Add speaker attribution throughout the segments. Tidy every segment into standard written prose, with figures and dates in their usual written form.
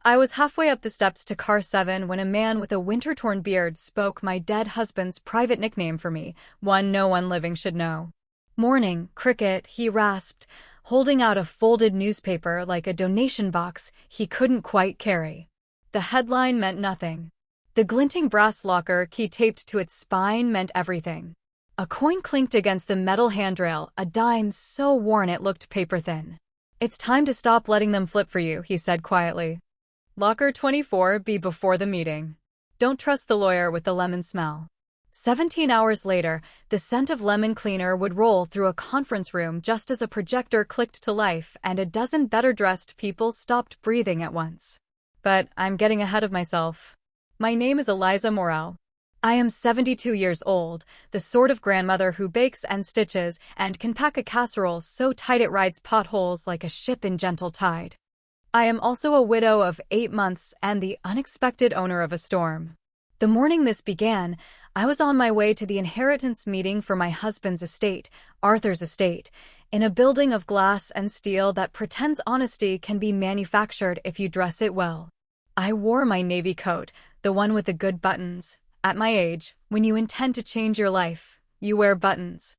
Speaker 1: I was halfway up the steps to car 7 when a man with a winter-torn beard spoke my dead husband's private nickname for me, one no one living should know. "Morning, Cricket," he rasped, holding out a folded newspaper like a donation box he couldn't quite carry. The headline meant nothing. The glinting brass locker key taped to its spine meant everything. A coin clinked against the metal handrail, a dime so worn it looked paper-thin. "It's time to stop letting them flip for you," he said quietly. Locker 24B before the meeting. Don't trust the lawyer with the lemon smell. 17 hours later, the scent of lemon cleaner would roll through a conference room just as a projector clicked to life and a dozen better-dressed people stopped breathing at once. But I'm getting ahead of myself. My name is Eliza Morel. I am 72 years old, the sort of grandmother who bakes and stitches and can pack a casserole so tight it rides potholes like a ship in gentle tide. I am also a widow of 8 months and the unexpected owner of a storm. The morning this began, I was on my way to the inheritance meeting for my husband's estate, Arthur's estate, in a building of glass and steel that pretends honesty can be manufactured if you dress it well. I wore my navy coat, the one with the good buttons. At my age, when you intend to change your life, you wear buttons.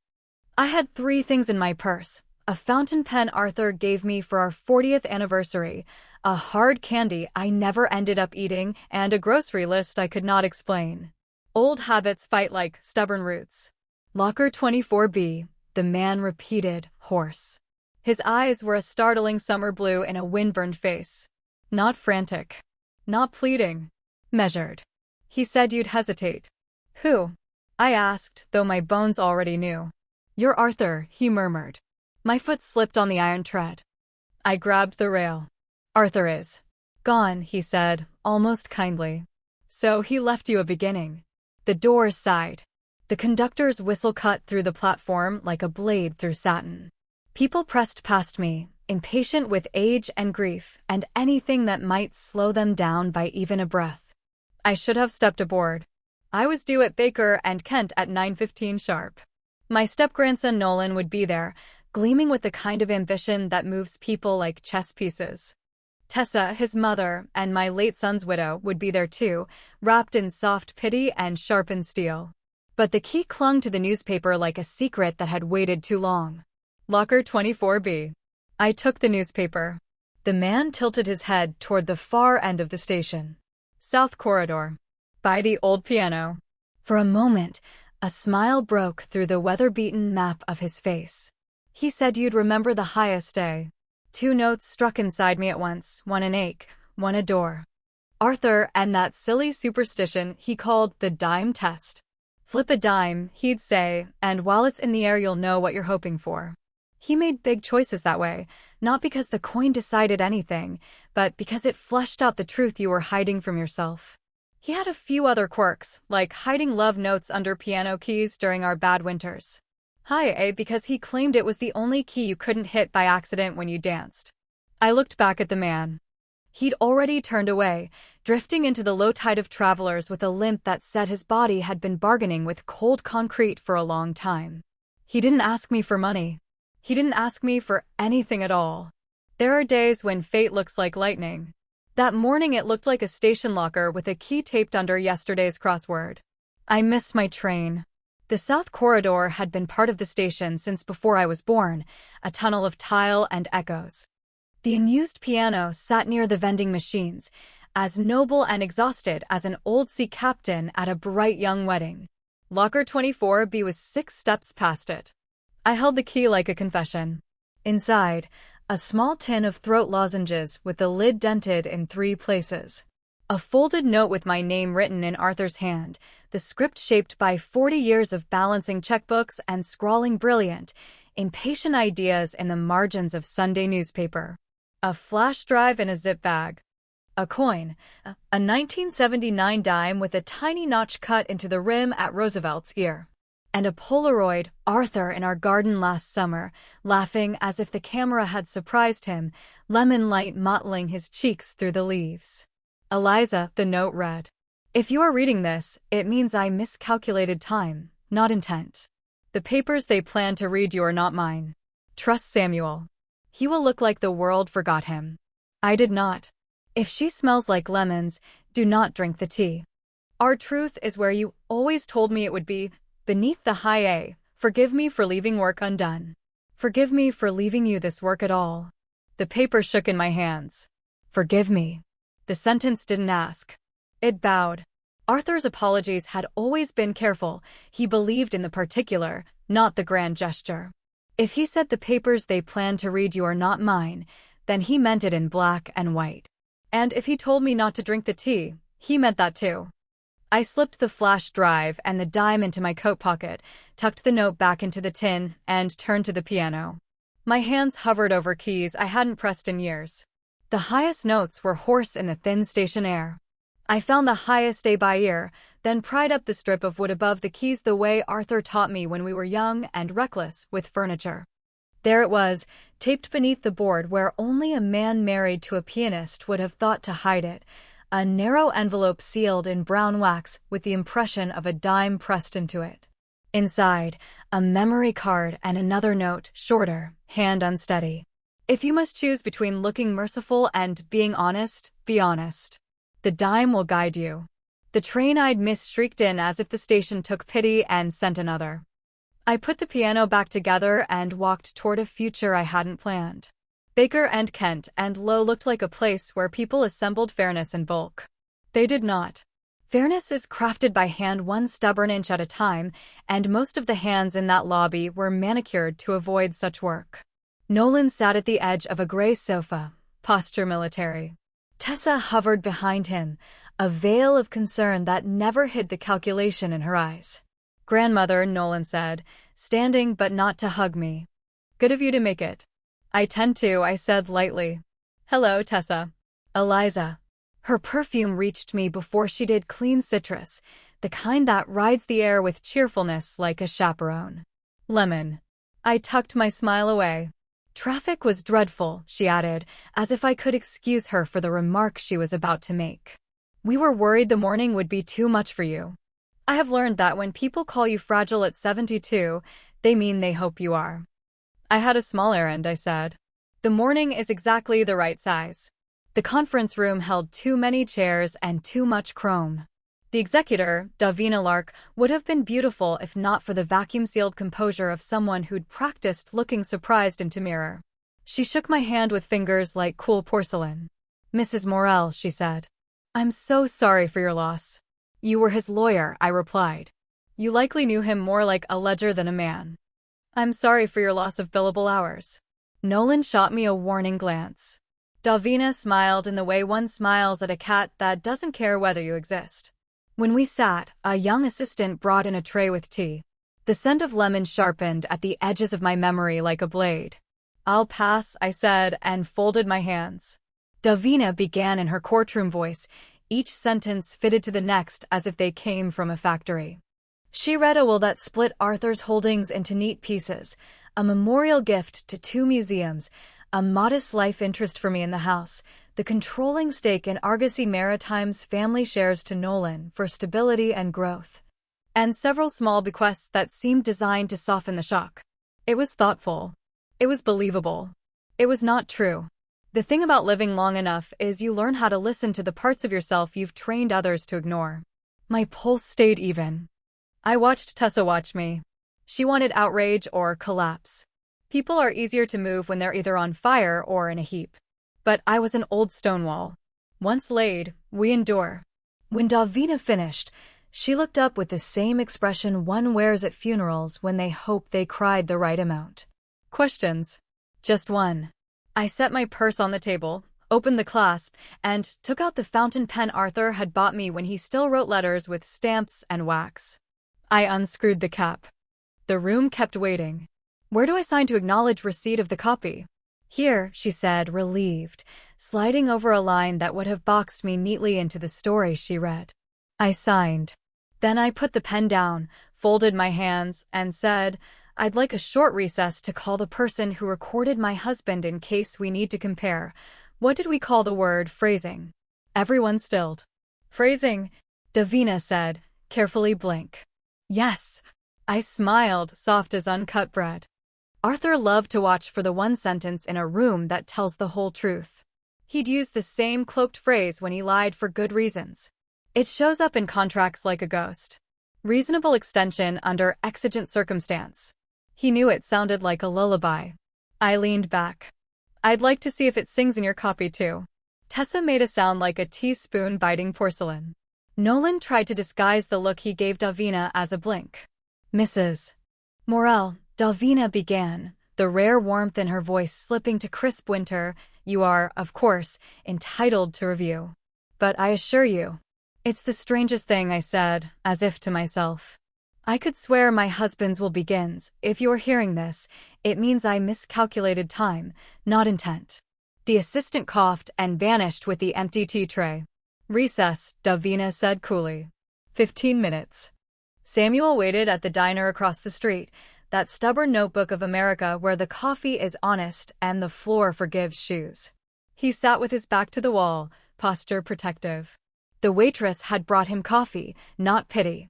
Speaker 1: I had 3 things in my purse: a fountain pen Arthur gave me for our 40th anniversary, a hard candy I never ended up eating, and a grocery list I could not explain. Old habits fight like stubborn roots. Locker 24B, the man repeated, hoarse. His eyes were a startling summer blue in a windburned face. Not frantic. Not pleading. Measured. He said you'd hesitate. "Who?" I asked, though my bones already knew. "You're Arthur," he murmured. My foot slipped on the iron tread. I grabbed the rail. "Arthur is gone," he said, almost kindly. "So he left you a beginning." The doors sighed. The conductor's whistle cut through the platform like a blade through satin. People pressed past me, impatient with age and grief and anything that might slow them down by even a breath. I should have stepped aboard. I was due at Baker and Kent at 9:15 sharp. My step-grandson Nolan would be there, gleaming with the kind of ambition that moves people like chess pieces. Tessa, his mother, and my late son's widow would be there too, wrapped in soft pity and sharpened steel. But the key clung to the newspaper like a secret that had waited too long. Locker 24B. I took the newspaper. The man tilted his head toward the far end of the station. South Corridor. By the old piano. For a moment, a smile broke through the weather-beaten map of his face. He said you'd remember the highest day. 2 notes struck inside me at once, one an ache, one a door. Arthur and that silly superstition he called the dime test. Flip a dime, he'd say, and while it's in the air you'll know what you're hoping for. He made big choices that way, not because the coin decided anything, but because it fleshed out the truth you were hiding from yourself. He had a few other quirks, like hiding love notes under piano keys during our bad winters. Because he claimed it was the only key you couldn't hit by accident when you danced. I looked back at the man. He'd already turned away, drifting into the low tide of travelers with a limp that said his body had been bargaining with cold concrete for a long time. He didn't ask me for money. He didn't ask me for anything at all. There are days when fate looks like lightning. That morning it looked like a station locker with a key taped under yesterday's crossword. I missed my train. The South Corridor had been part of the station since before I was born, a tunnel of tile and echoes. The unused piano sat near the vending machines, as noble and exhausted as an old sea captain at a bright young wedding. Locker 24B was 6 steps past it. I held the key like a confession. Inside, a small tin of throat lozenges with the lid dented in 3 places. A folded note with my name written in Arthur's hand, the script shaped by 40 years of balancing checkbooks and scrawling brilliant, impatient ideas in the margins of Sunday newspaper. A flash drive in a zip bag. A coin, a 1979 dime with a tiny notch cut into the rim at Roosevelt's ear. And a Polaroid, Arthur in our garden last summer, laughing as if the camera had surprised him, lemon light mottling his cheeks through the leaves. Eliza, the note read. If you are reading this, it means I miscalculated time, not intent. The papers they plan to read you are not mine. Trust Samuel. He will look like the world forgot him. I did not. If she smells like lemons, do not drink the tea. Our truth is where you always told me it would be, beneath the high A. Forgive me for leaving work undone. Forgive me for leaving you this work at all. The paper shook in my hands. Forgive me. The sentence didn't ask. It bowed. Arthur's apologies had always been careful. He believed in the particular, not the grand gesture. If he said the papers they planned to read you are not mine, then he meant it in black and white. And if he told me not to drink the tea, he meant that too. I slipped the flash drive and the dime into my coat pocket, tucked the note back into the tin, and turned to the piano. My hands hovered over keys I hadn't pressed in years. The highest notes were hoarse in the thin station air. I found the highest A by ear, then pried up the strip of wood above the keys the way Arthur taught me when we were young and reckless with furniture. There it was, taped beneath the board where only a man married to a pianist would have thought to hide it, a narrow envelope sealed in brown wax with the impression of a dime pressed into it. Inside, a memory card and another note, shorter, hand unsteady. If you must choose between looking merciful and being honest, be honest. The dime will guide you. The train I'd missed shrieked in as if the station took pity and sent another. I put the piano back together and walked toward a future I hadn't planned. Baker and Kent and Low looked like a place where people assembled fairness in bulk. They did not. Fairness is crafted by hand, one stubborn inch at a time, and most of the hands in that lobby were manicured to avoid such work. Nolan sat at the edge of a gray sofa, posture military. Tessa hovered behind him, a veil of concern that never hid the calculation in her eyes. Grandmother, Nolan said, standing but not to hug me. Good of you to make it. I tend to, I said lightly. Hello, Tessa. Eliza. Her perfume reached me before she did. Clean citrus, the kind that rides the air with cheerfulness like a chaperone. Lemon. I tucked my smile away. Traffic was dreadful, she added, as if I could excuse her for the remark she was about to make. We were worried the morning would be too much for you. I have learned that when people call you fragile at 72, they mean they hope you are. I had a small errand, I said. The morning is exactly the right size. The conference room held too many chairs and too much chrome. The executor, Davina Lark, would have been beautiful if not for the vacuum-sealed composure of someone who'd practiced looking surprised into mirror. She shook my hand with fingers like cool porcelain. Mrs. Morell, she said. I'm so sorry for your loss. You were his lawyer, I replied. You likely knew him more like a ledger than a man. I'm sorry for your loss of billable hours. Nolan shot me a warning glance. Davina smiled in the way one smiles at a cat that doesn't care whether you exist. When we sat, a young assistant brought in a tray with tea. The scent of lemon sharpened at the edges of my memory like a blade. I'll pass, I said, and folded my hands. Davina began in her courtroom voice, each sentence fitted to the next as if they came from a factory. She read a will that split Arthur's holdings into neat pieces, a memorial gift to 2 museums, a modest life interest for me in the house, the controlling stake in Argosy Maritime's family shares to Nolan for stability and growth, and several small bequests that seemed designed to soften the shock. It was thoughtful. It was believable. It was not true. The thing about living long enough is you learn how to listen to the parts of yourself you've trained others to ignore. My pulse stayed even. I watched Tessa watch me. She wanted outrage or collapse. People are easier to move when they're either on fire or in a heap. But I was an old stone wall. Once laid, we endure. When Davina finished, she looked up with the same expression one wears at funerals when they hope they cried the right amount. Questions? Just one. I set my purse on the table, opened the clasp, and took out the fountain pen Arthur had bought me when he still wrote letters with stamps and wax. I unscrewed the cap. The room kept waiting. Where do I sign to acknowledge receipt of the copy? Here, she said, relieved, sliding over a line that would have boxed me neatly into the story she read. I signed. Then I put the pen down, folded my hands, and said, I'd like a short recess to call the person who recorded my husband in case we need to compare. What did we call the word phrasing? Everyone stilled. Phrasing, Davina said, carefully blink. Yes. I smiled, soft as uncut bread. Arthur loved to watch for the one sentence in a room that tells the whole truth. He'd use the same cloaked phrase when he lied for good reasons. It shows up in contracts like a ghost. Reasonable extension under exigent circumstance. He knew it sounded like a lullaby. I leaned back. I'd like to see if it sings in your copy too. Tessa made a sound like a teaspoon biting porcelain. Nolan tried to disguise the look he gave Davina as a blink. Mrs. Morel, Davina began, the rare warmth in her voice slipping to crisp winter. You are, of course, entitled to review. But I assure you, it's the strangest thing, I said, as if to myself. I could swear my husband's will begins. If you're hearing this, it means I miscalculated time, not intent. The assistant coughed and vanished with the empty tea tray. Recess, Davina said coolly. 15 minutes. Samuel waited at the diner across the street, that stubborn notebook of America where the coffee is honest and the floor forgives shoes. He sat with his back to the wall, posture protective. The waitress had brought him coffee, not pity.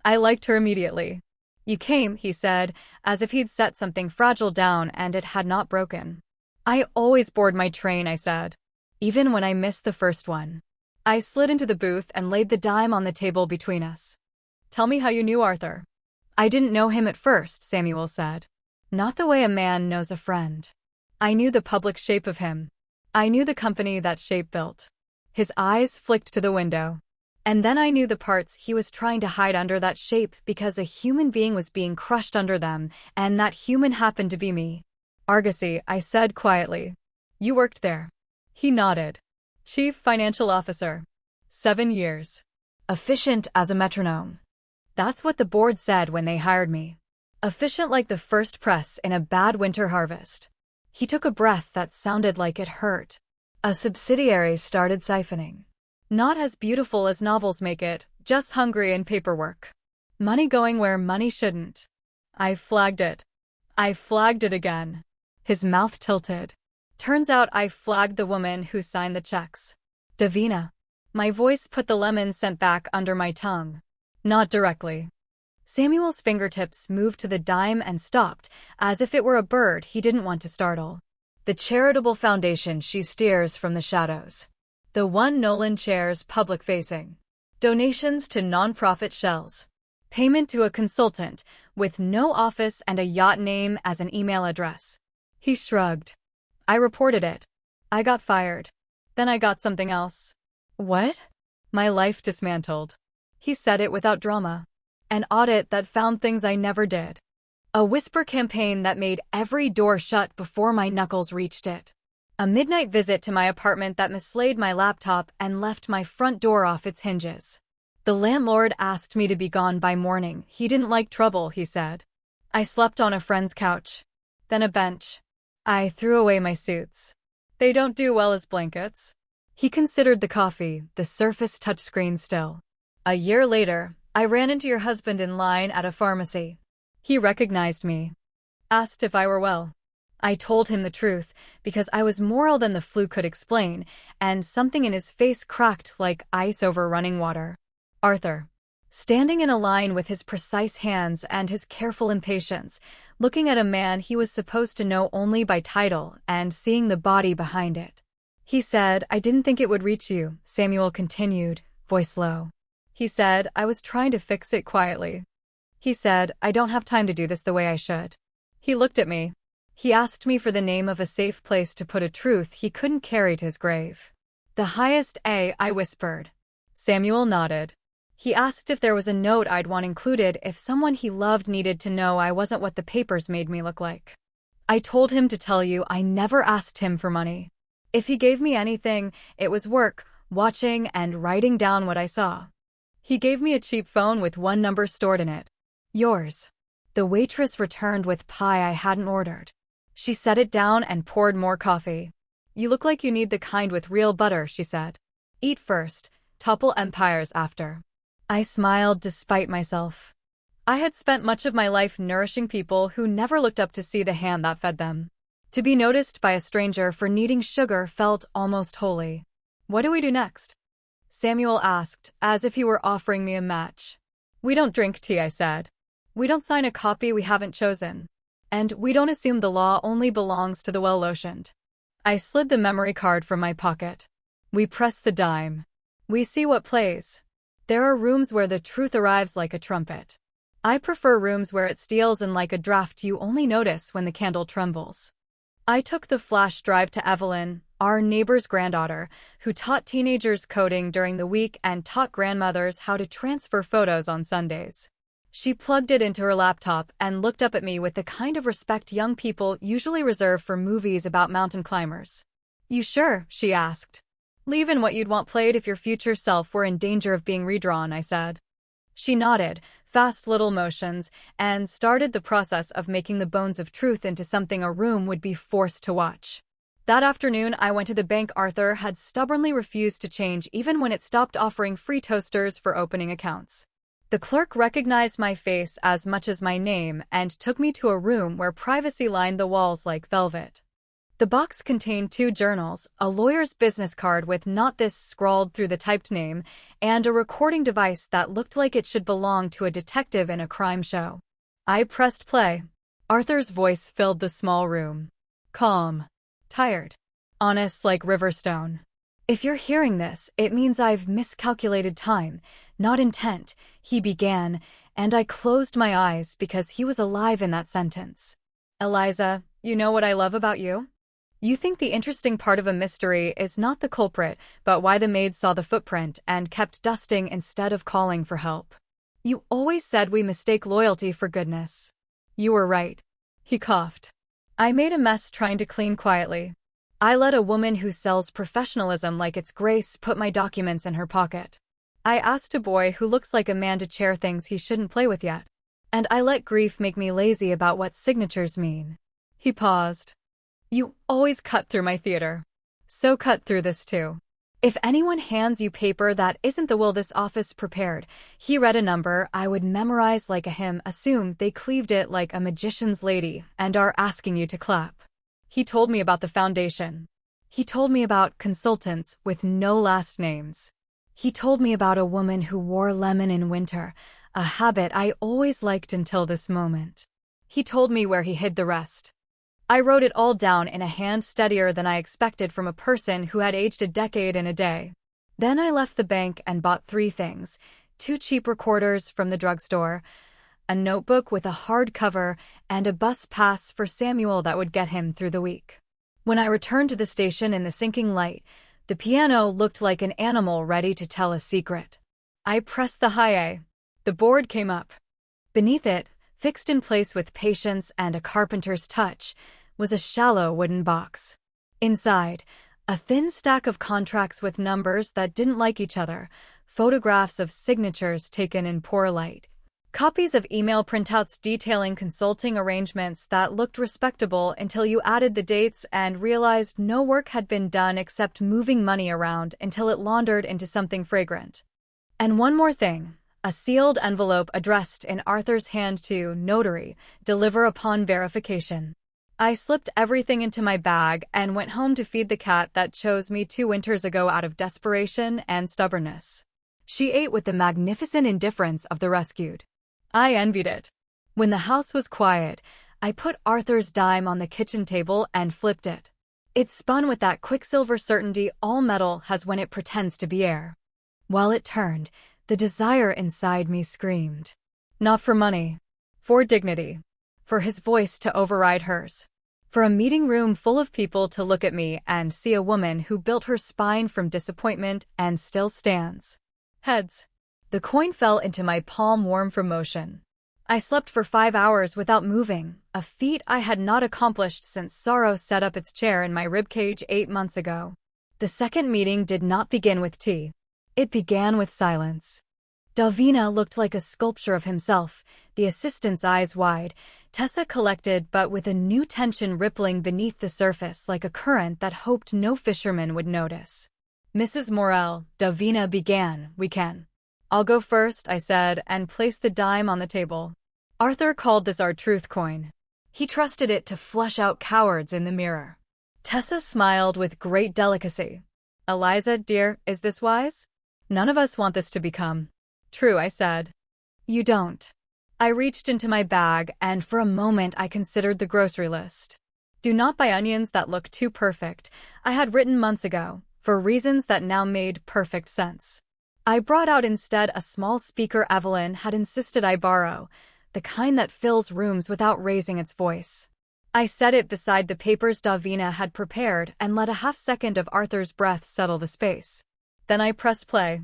Speaker 1: I liked her immediately. You came, he said, as if he'd set something fragile down and it had not broken. I always board my train, I said. Even when I missed the first one. I slid into the booth and laid the dime on the table between us. Tell me how you knew Arthur. I didn't know him at first, Samuel said. Not the way a man knows a friend. I knew the public shape of him. I knew the company that shape built. His eyes flicked to the window. And then I knew the parts he was trying to hide under that shape because a human being was being crushed under them, and that human happened to be me. Argosy, I said quietly. You worked there. He nodded. Chief Financial Officer. 7 years. Efficient as a metronome. That's what the board said when they hired me. Efficient like the first press in a bad winter harvest. He took a breath that sounded like it hurt. A subsidiary started siphoning. Not as beautiful as novels make it, just hungry in paperwork. Money going where money shouldn't. I flagged it. I flagged it again. His mouth tilted. Turns out I flagged the woman who signed the checks. Davina. My voice put the lemon scent back under my tongue. Not directly. Samuel's fingertips moved to the dime and stopped, as if it were a bird he didn't want to startle. The charitable foundation she steers from the shadows. The one Nolan chairs public-facing. Donations to non-profit shells. Payment to a consultant, with no office and a yacht name as an email address. He shrugged. I reported it. I got fired. Then I got something else. What? My life dismantled. He said it without drama. An audit that found things I never did. A whisper campaign that made every door shut before my knuckles reached it. A midnight visit to my apartment that mislaid my laptop and left my front door off its hinges. The landlord asked me to be gone by morning. He didn't like trouble, he said. I slept on a friend's couch. Then a bench. I threw away my suits. They don't do well as blankets. He considered the coffee, the Surface touchscreen still. A year later, I ran into your husband in line at a pharmacy. He recognized me. Asked if I were well. I told him the truth, because I was moral than the flu could explain, and something in his face cracked like ice over running water. Arthur. Standing in a line with his precise hands and his careful impatience, looking at a man he was supposed to know only by title and seeing the body behind it. He said, I didn't think it would reach you, Samuel continued, voice low. He said, I was trying to fix it quietly. He said, I don't have time to do this the way I should. He looked at me. He asked me for the name of a safe place to put a truth he couldn't carry to his grave. The highest A, I whispered. Samuel nodded. He asked if there was a note I'd want included if someone he loved needed to know I wasn't what the papers made me look like. I told him to tell you I never asked him for money. If he gave me anything, it was work, watching and writing down what I saw. He gave me a cheap phone with one number stored in it. Yours. The waitress returned with pie I hadn't ordered. She set it down and poured more coffee. You look like you need the kind with real butter, she said. Eat first, topple empires after. I smiled despite myself. I had spent much of my life nourishing people who never looked up to see the hand that fed them. To be noticed by a stranger for needing sugar felt almost holy. What do we do next? Samuel asked, as if he were offering me a match. We don't drink tea, I said. We don't sign a copy we haven't chosen. And we don't assume the law only belongs to the well-lotioned. I slid the memory card from my pocket. We press the dime. We see what plays. There are rooms where the truth arrives like a trumpet. I prefer rooms where it steals in like a draft you only notice when the candle trembles. I took the flash drive to Evelyn, our neighbor's granddaughter, who taught teenagers coding during the week and taught grandmothers how to transfer photos on Sundays. She plugged it into her laptop and looked up at me with the kind of respect young people usually reserve for movies about mountain climbers. "You sure?" she asked. "Leave in what you'd want played if your future self were in danger of being redrawn," I said. She nodded, fast little motions, and started the process of making the bones of truth into something a room would be forced to watch. That afternoon, I went to the bank Arthur had stubbornly refused to change even when it stopped offering free toasters for opening accounts. The clerk recognized my face as much as my name and took me to a room where privacy lined the walls like velvet. The box contained 2 journals, a lawyer's business card with "not this" scrawled through the typed name, and a recording device that looked like it should belong to a detective in a crime show. I pressed play. Arthur's voice filled the small room. Calm. Tired. Honest like Riverstone. "If you're hearing this, it means I've miscalculated time, not intent," he began, and I closed my eyes because he was alive in that sentence. "Eliza, you know what I love about you? You think the interesting part of a mystery is not the culprit, but why the maid saw the footprint and kept dusting instead of calling for help. You always said we mistake loyalty for goodness. You were right." He coughed. I made a mess trying to clean quietly. I let a woman who sells professionalism like it's grace put my documents in her pocket. I asked a boy who looks like a man to chair things he shouldn't play with yet. And I let grief make me lazy about what signatures mean. He paused. "You always cut through my theater. So cut through this too. If anyone hands you paper that isn't the will this office prepared," he read a number I would memorize like a hymn, "assume they cleaved it like a magician's lady and are asking you to clap." He told me about the foundation. He told me about consultants with no last names. He told me about a woman who wore lemon in winter, a habit I always liked until this moment. He told me where he hid the rest. I wrote it all down in a hand steadier than I expected from a person who had aged a decade in a day. Then I left the bank and bought 3 things: 2 cheap recorders from the drugstore, a notebook with a hard cover, and a bus pass for Samuel that would get him through the week. When I returned to the station in the sinking light, the piano looked like an animal ready to tell a secret. I pressed the high A. The board came up. Beneath it, fixed in place with patience and a carpenter's touch, was a shallow wooden box. Inside, a thin stack of contracts with numbers that didn't like each other, photographs of signatures taken in poor light, copies of email printouts detailing consulting arrangements that looked respectable until you added the dates and realized no work had been done except moving money around until it laundered into something fragrant. And one more thing. A sealed envelope addressed in Arthur's hand to "Notary, deliver upon verification." I slipped everything into my bag and went home to feed the cat that chose me 2 winters ago out of desperation and stubbornness. She ate with the magnificent indifference of the rescued. I envied it. When the house was quiet, I put Arthur's dime on the kitchen table and flipped it. It spun with that quicksilver certainty all metal has when it pretends to be air. While it turned, the desire inside me screamed. Not for money. For dignity. For his voice to override hers. For a meeting room full of people to look at me and see a woman who built her spine from disappointment and still stands. Heads. The coin fell into my palm, warm from motion. I slept for 5 hours without moving, a feat I had not accomplished since sorrow set up its chair in my ribcage 8 months ago. The second meeting did not begin with tea. It began with silence. Davina looked like a sculpture of himself, the assistant's eyes wide, Tessa collected but with a new tension rippling beneath the surface like a current that hoped no fisherman would notice. "Mrs. Morel," Davina began, "we can." "I'll go first," I said, and placed the dime on the table. Arthur called this our truth coin. He trusted it to flush out cowards in the mirror. Tessa smiled with great delicacy. "Eliza, dear, is this wise? None of us want this to become true," I said. "You don't." I reached into my bag, and for a moment I considered the grocery list. Do not buy onions that look too perfect, I had written months ago, for reasons that now made perfect sense. I brought out instead a small speaker Evelyn had insisted I borrow, the kind that fills rooms without raising its voice. I set it beside the papers Davina had prepared and let a half-second of Arthur's breath settle the space. Then I pressed play.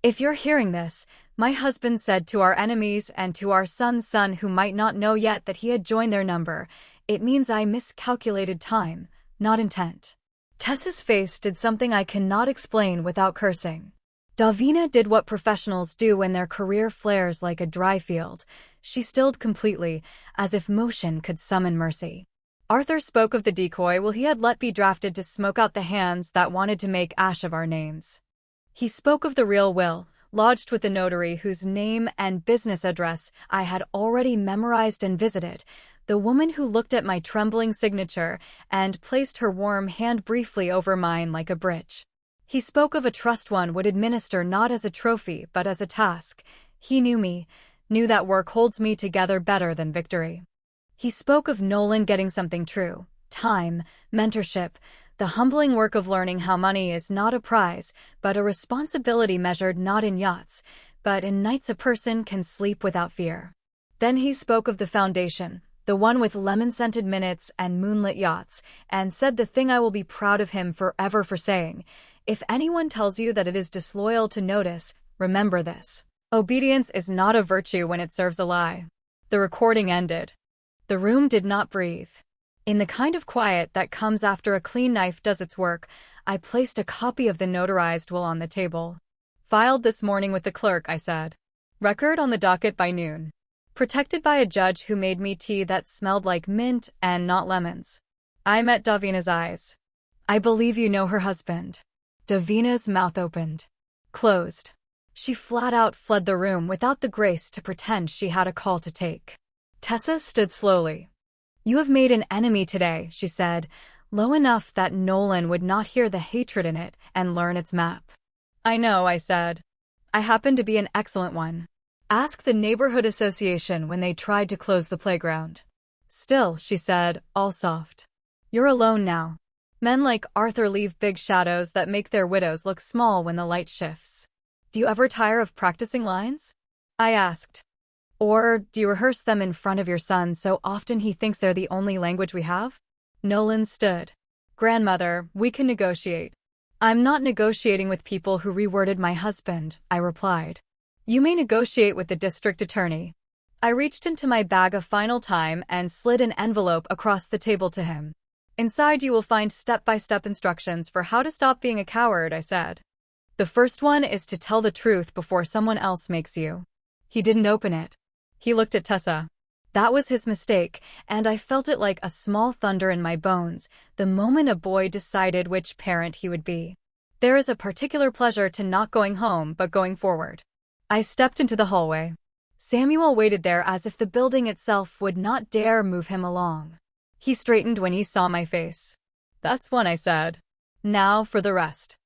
Speaker 1: If you're hearing this, my husband said to our enemies and to our son's son who might not know yet that he had joined their number, it means I miscalculated time, not intent. Tessa's face did something I cannot explain without cursing. Davina did what professionals do when their career flares like a dry field. She stilled completely, as if motion could summon mercy. Arthur spoke of the decoy he had let be drafted to smoke out the hands that wanted to make ash of our names. He spoke of the real will, lodged with the notary whose name and business address I had already memorized and visited, the woman who looked at my trembling signature and placed her warm hand briefly over mine like a bridge. He spoke of a trust one would administer not as a trophy but as a task. He knew me, knew that work holds me together better than victory. He spoke of Nolan getting something true, time, mentorship, the humbling work of learning how money is not a prize, but a responsibility measured not in yachts, but in nights a person can sleep without fear. Then he spoke of the foundation, the one with lemon-scented minutes and moonlit yachts, and said the thing I will be proud of him forever for saying, if anyone tells you that it is disloyal to notice, remember this. Obedience is not a virtue when it serves a lie. The recording ended. The room did not breathe. In the kind of quiet that comes after a clean knife does its work, I placed a copy of the notarized will on the table. Filed this morning with the clerk, I said. Record on the docket by noon. Protected by a judge who made me tea that smelled like mint and not lemons. I met Davina's eyes. I believe you know her husband. Davina's mouth opened. Closed. She flat out fled the room without the grace to pretend she had a call to take. Tessa stood slowly. You have made an enemy today, she said, low enough that Nolan would not hear the hatred in it and learn its map. I know, I said. I happen to be an excellent one. Ask the neighborhood association when they tried to close the playground. Still, she said, all soft. You're alone now. Men like Arthur leave big shadows that make their widows look small when the light shifts. Do you ever tire of practicing lines? I asked. Or do you rehearse them in front of your son so often he thinks they're the only language we have? Nolan stood. Grandmother, we can negotiate. I'm not negotiating with people who reworded my husband, I replied. You may negotiate with the district attorney. I reached into my bag a final time and slid an envelope across the table to him. Inside you will find step-by-step instructions for how to stop being a coward, I said. The first one is to tell the truth before someone else makes you. He didn't open it. He looked at Tessa. That was his mistake, and I felt it like a small thunder in my bones the moment a boy decided which parent he would be. There is a particular pleasure to not going home but going forward. I stepped into the hallway. Samuel waited there as if the building itself would not dare move him along. He straightened when he saw my face. That's one, I said. Now for the rest.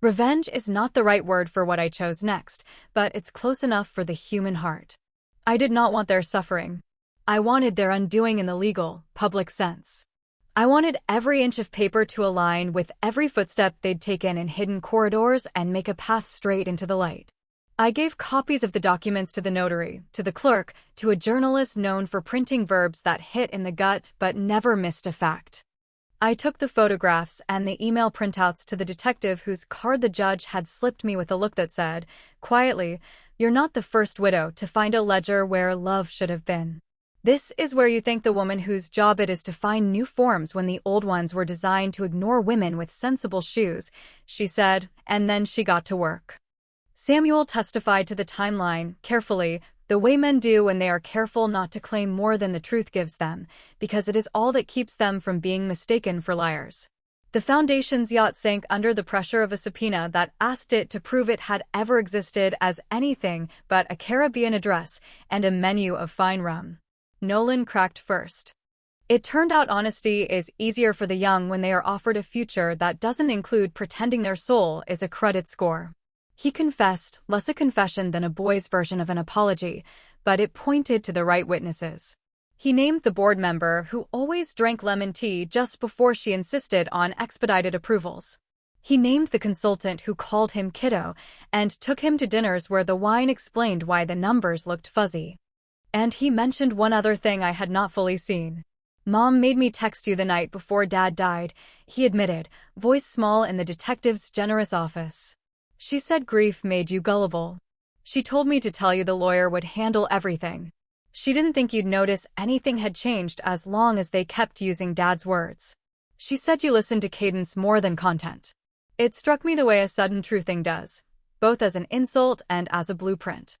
Speaker 1: Revenge is not the right word for what I chose next, but it's close enough for the human heart. I did not want their suffering. I wanted their undoing in the legal, public sense. I wanted every inch of paper to align with every footstep they'd taken in hidden corridors and make a path straight into the light. I gave copies of the documents to the notary, to the clerk, to a journalist known for printing verbs that hit in the gut but never missed a fact. I took the photographs and the email printouts to the detective whose card the judge had slipped me with a look that said, quietly, you're not the first widow to find a ledger where love should have been. This is where you thank the woman whose job it is to find new forms when the old ones were designed to ignore women with sensible shoes, she said, and then she got to work. Samuel testified to the timeline, carefully, the way men do when they are careful not to claim more than the truth gives them, because it is all that keeps them from being mistaken for liars. The Foundation's yacht sank under the pressure of a subpoena that asked it to prove it had ever existed as anything but a Caribbean address and a menu of fine rum. Nolan cracked first. It turned out honesty is easier for the young when they are offered a future that doesn't include pretending their soul is a credit score. He confessed, less a confession than a boy's version of an apology, but it pointed to the right witnesses. He named the board member who always drank lemon tea just before she insisted on expedited approvals. He named the consultant who called him kiddo and took him to dinners where the wine explained why the numbers looked fuzzy. And he mentioned one other thing I had not fully seen. Mom made me text you the night before Dad died, he admitted, voice small in the detective's generous office. She said grief made you gullible. She told me to tell you the lawyer would handle everything. She didn't think you'd notice anything had changed as long as they kept using Dad's words. She said you listened to cadence more than content. It struck me the way a sudden true thing does, both as an insult and as a blueprint.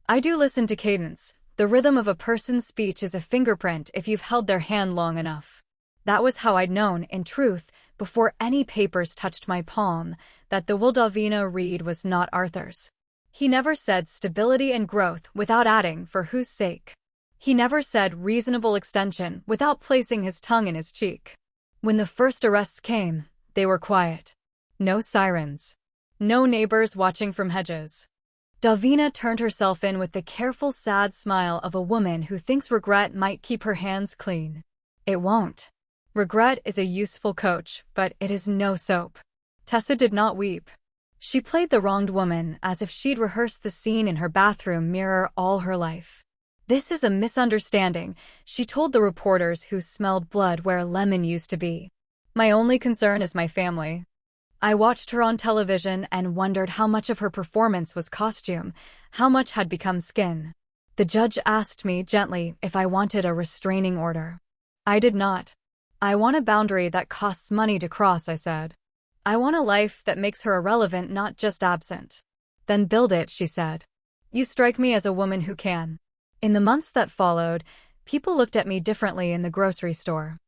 Speaker 1: I do listen to cadence. The rhythm of a person's speech is a fingerprint if you've held their hand long enough. That was how I'd known, in truth, before any papers touched my palm, that the will Davina read was not Arthur's. He never said stability and growth without adding for whose sake. He never said reasonable extension without placing his tongue in his cheek. When the first arrests came, they were quiet. No sirens. No neighbors watching from hedges. Davina turned herself in with the careful, sad smile of a woman who thinks regret might keep her hands clean. It won't. Regret is a useful coach, but it is no soap. Tessa did not weep. She played the wronged woman as if she'd rehearsed the scene in her bathroom mirror all her life. This is a misunderstanding, she told the reporters who smelled blood where lemon used to be. My only concern is my family. I watched her on television and wondered how much of her performance was costume, how much had become skin. The judge asked me gently if I wanted a restraining order. I did not. I want a boundary that costs money to cross, I said. I want a life that makes her irrelevant, not just absent. Then build it, she said. You strike me as a woman who can. In the months that followed, people looked at me differently in the grocery store.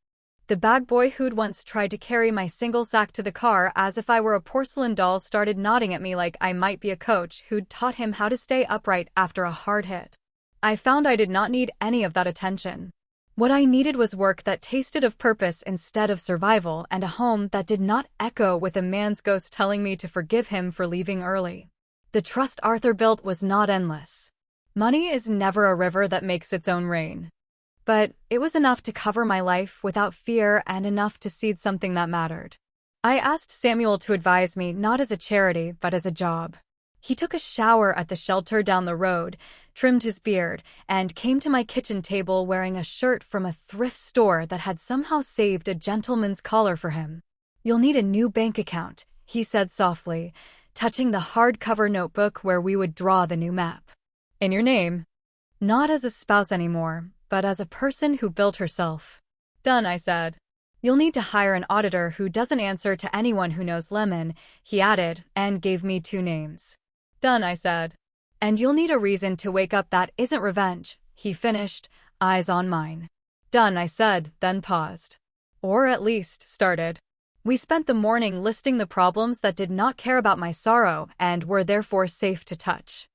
Speaker 1: The bag boy who'd once tried to carry my single sack to the car as if I were a porcelain doll started nodding at me like I might be a coach who'd taught him how to stay upright after a hard hit. I found I did not need any of that attention. What I needed was work that tasted of purpose instead of survival and a home that did not echo with a man's ghost telling me to forgive him for leaving early. The trust Arthur built was not endless. Money is never a river that makes its own rain. But it was enough to cover my life without fear and enough to seed something that mattered. I asked Samuel to advise me not as a charity but as a job. He took a shower at the shelter down the road, trimmed his beard, and came to my kitchen table wearing a shirt from a thrift store that had somehow saved a gentleman's collar for him. You'll need a new bank account, he said softly, touching the hardcover notebook where we would draw the new map. In your name. Not as a spouse anymore, but as a person who built herself. Done, I said. You'll need to hire an auditor who doesn't answer to anyone who knows lemon, he added, and gave me 2 names. Done, I said. And you'll need a reason to wake up that isn't revenge, he finished, eyes on mine. Done, I said, then paused. Or at least started. We spent the morning listing the problems that did not care about my sorrow and were therefore safe to touch.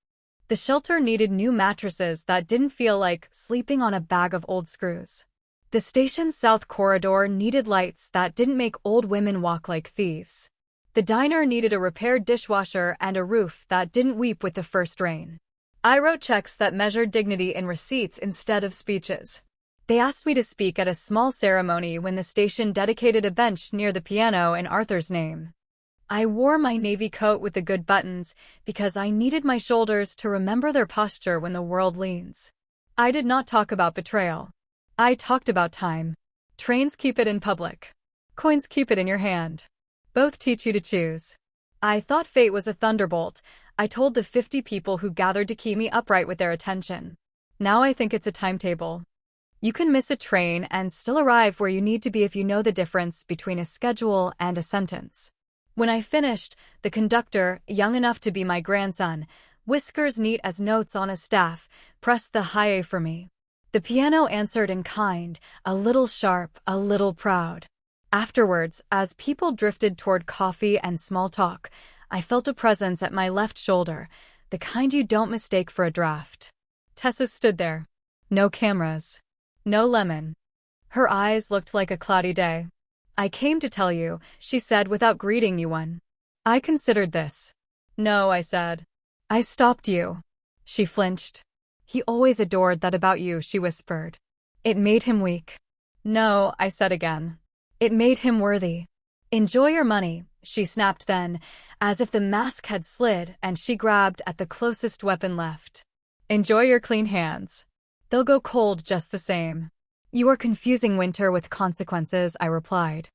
Speaker 1: The shelter needed new mattresses that didn't feel like sleeping on a bag of old screws. The station's south corridor needed lights that didn't make old women walk like thieves. The diner needed a repaired dishwasher and a roof that didn't weep with the first rain. I wrote checks that measured dignity in receipts instead of speeches. They asked me to speak at a small ceremony when the station dedicated a bench near the piano in Arthur's name. I wore my navy coat with the good buttons because I needed my shoulders to remember their posture when the world leans. I did not talk about betrayal. I talked about time. Trains keep it in public. Coins keep it in your hand. Both teach you to choose. I thought fate was a thunderbolt, I told the 50 people who gathered to keep me upright with their attention. Now I think it's a timetable. You can miss a train and still arrive where you need to be if you know the difference between a schedule and a sentence. When I finished, the conductor, young enough to be my grandson, whiskers neat as notes on a staff, pressed the high A for me. The piano answered in kind, a little sharp, a little proud. Afterwards, as people drifted toward coffee and small talk, I felt a presence at my left shoulder, the kind you don't mistake for a draft. Tessa stood there. No cameras. No lemon. Her eyes looked like a cloudy day. I came to tell you, she said without greeting you one. I considered this. No, I said. I stopped you. She flinched. He always adored that about you, she whispered. It made him weak. No, I said again. It made him worthy. Enjoy your money, she snapped then, as if the mask had slid and she grabbed at the closest weapon left. Enjoy your clean hands. They'll go cold just the same. You are confusing winter with consequences, I replied.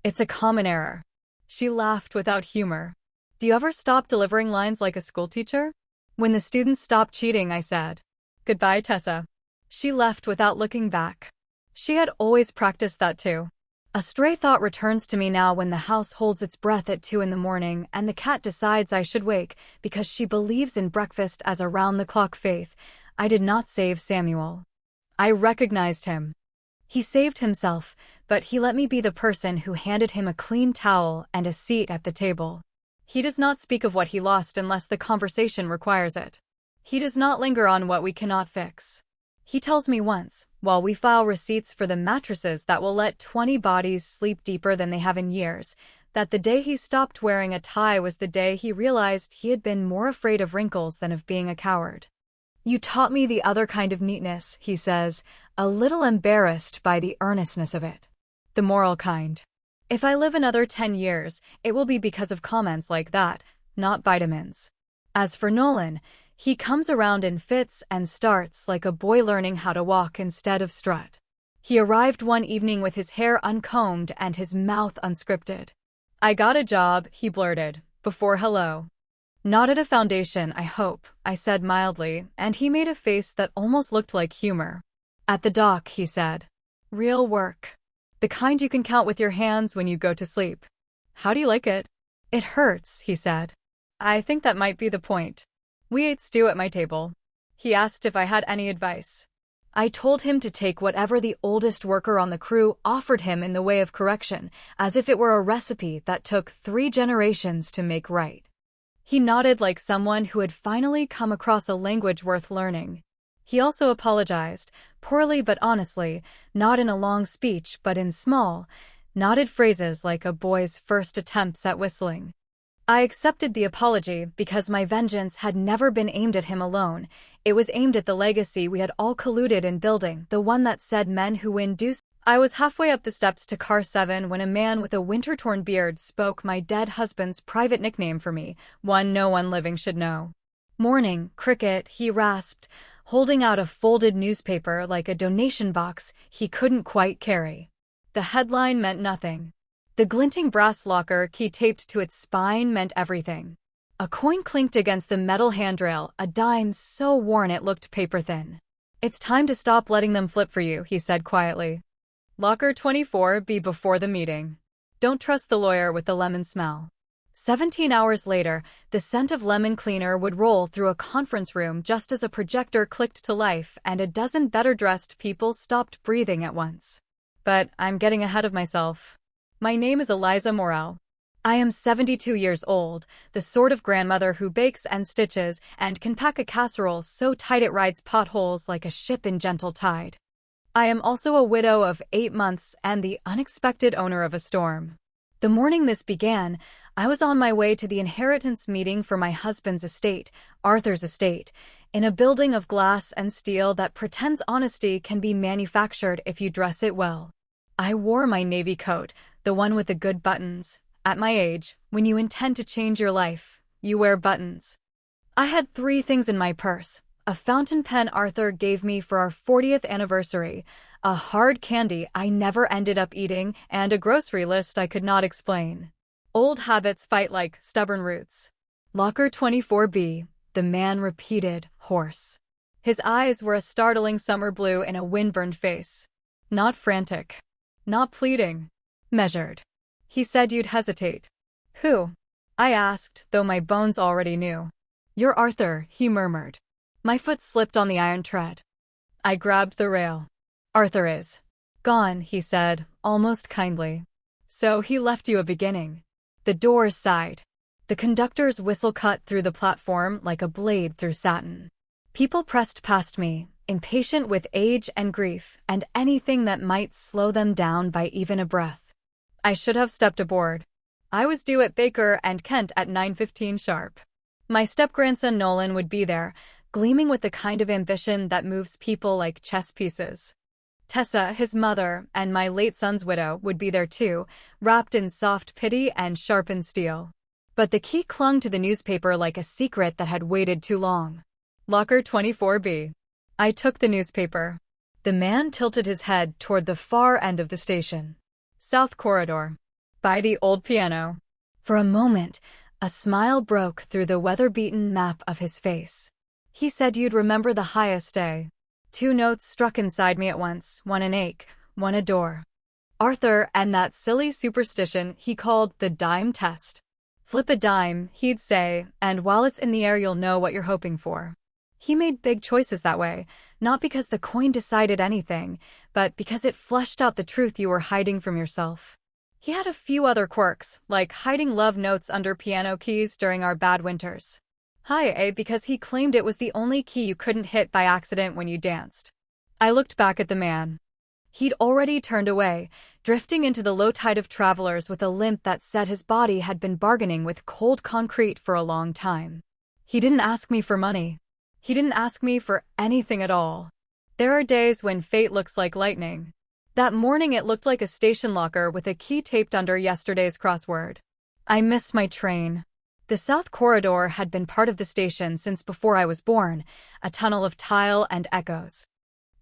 Speaker 1: It's a common error. She laughed without humor. Do you ever stop delivering lines like a schoolteacher? When the students stopped cheating, I said. Goodbye, Tessa. She left without looking back. She had always practiced that too. A stray thought returns to me now when the house holds its breath at 2 a.m. and the cat decides I should wake because she believes in breakfast as a round-the-clock faith. I did not save Samuel. I recognized him. He saved himself, but he let me be the person who handed him a clean towel and a seat at the table. He does not speak of what he lost unless the conversation requires it. He does not linger on what we cannot fix. He tells me once, while we file receipts for the mattresses that will let 20 bodies sleep deeper than they have in years, that the day he stopped wearing a tie was the day he realized he had been more afraid of wrinkles than of being a coward. You taught me the other kind of neatness, he says, a little embarrassed by the earnestness of it. The moral kind. If I live another 10 years, it will be because of comments like that, not vitamins. As for Nolan, he comes around in fits and starts like a boy learning how to walk instead of strut. He arrived one evening with his hair uncombed and his mouth unscripted. I got a job, he blurted, before hello. Not at a foundation, I hope, I said mildly, and he made a face that almost looked like humor. At the dock, he said. Real work. The kind you can count with your hands when you go to sleep. How do you like it? It hurts, he said. I think that might be the point. We ate stew at my table. He asked if I had any advice. I told him to take whatever the oldest worker on the crew offered him in the way of correction, as if it were a recipe that took 3 generations to make right. He nodded like someone who had finally come across a language worth learning. He also apologized, poorly but honestly, not in a long speech but in small, knotted phrases like a boy's first attempts at whistling. I accepted the apology because my vengeance had never been aimed at him alone. It was aimed at the legacy we had all colluded in building, the one that said men who win do. I was halfway up the steps to car 7 when a man with a winter-torn beard spoke my dead husband's private nickname for me, one no one living should know. Morning, Cricket, he rasped, holding out a folded newspaper like a donation box he couldn't quite carry. The headline meant nothing. The glinting brass locker key taped to its spine meant everything. A coin clinked against the metal handrail, a dime so worn it looked paper-thin. It's time to stop letting them flip for you, he said quietly. Locker 24, be before the meeting. Don't trust the lawyer with the lemon smell. 17 hours later, the scent of lemon cleaner would roll through a conference room just as a projector clicked to life and a dozen better-dressed people stopped breathing at once. But I'm getting ahead of myself. My name is Eliza Morel. I am 72 years old, the sort of grandmother who bakes and stitches and can pack a casserole so tight it rides potholes like a ship in gentle tide. I am also a widow of 8 months and the unexpected owner of a storm. The morning this began, I was on my way to the inheritance meeting for my husband's estate, Arthur's estate, in a building of glass and steel that pretends honesty can be manufactured if you dress it well. I wore my navy coat, the one with the good buttons. At my age, when you intend to change your life, you wear buttons. I had 3 things in my purse. A fountain pen Arthur gave me for our 40th anniversary, a hard candy I never ended up eating, and a grocery list I could not explain. Old habits fight like stubborn roots. Locker 24B, the man repeated, hoarse. His eyes were a startling summer blue in a windburned face. Not frantic. Not pleading. Measured. He said you'd hesitate. Who? I asked, though my bones already knew. You're Arthur, he murmured. My foot slipped on the iron tread. I grabbed the rail. Arthur is gone, he said, almost kindly. So he left you a beginning. The doors sighed. The conductor's whistle cut through the platform like a blade through satin. People pressed past me, impatient with age and grief and anything that might slow them down by even a breath. I should have stepped aboard. I was due at Baker and Kent at 9:15 sharp. My step-grandson Nolan would be there, gleaming with the kind of ambition that moves people like chess pieces. Tessa, his mother, and my late son's widow would be there too, wrapped in soft pity and sharpened steel. But the key clung to the newspaper like a secret that had waited too long. Locker 24B. I took the newspaper. The man tilted his head toward the far end of the station. South corridor. By the old piano. For a moment, a smile broke through the weather-beaten map of his face. He said you'd remember the highest day. 2 notes struck inside me at once, one an ache, one a door. Arthur and that silly superstition he called the dime test. Flip a dime, he'd say, and while it's in the air you'll know what you're hoping for. He made big choices that way, not because the coin decided anything, but because it fleshed out the truth you were hiding from yourself. He had a few other quirks, like hiding love notes under piano keys during our bad winters. Because he claimed it was the only key you couldn't hit by accident when you danced. I looked back at the man. He'd already turned away, drifting into the low tide of travelers with a limp that said his body had been bargaining with cold concrete for a long time. He didn't ask me for money. He didn't ask me for anything at all. There are days when fate looks like lightning. That morning it looked like a station locker with a key taped under yesterday's crossword. I missed my train. The South Corridor had been part of the station since before I was born, a tunnel of tile and echoes.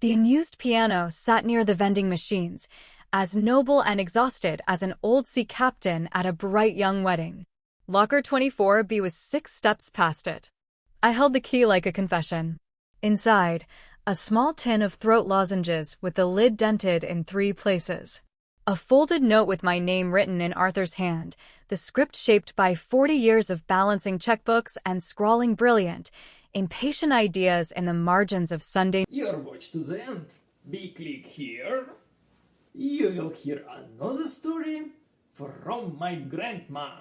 Speaker 1: The unused piano sat near the vending machines, as noble and exhausted as an old sea captain at a bright young wedding. Locker 24B was 6 steps past it. I held the key like a confession. Inside, a small tin of throat lozenges with the lid dented in 3 places. A folded note with my name written in Arthur's hand, the script shaped by 40 years of balancing checkbooks and scrawling brilliant, impatient ideas in the margins of Sunday.
Speaker 2: Your watch to the end. Be click here. You will hear another story from my grandma.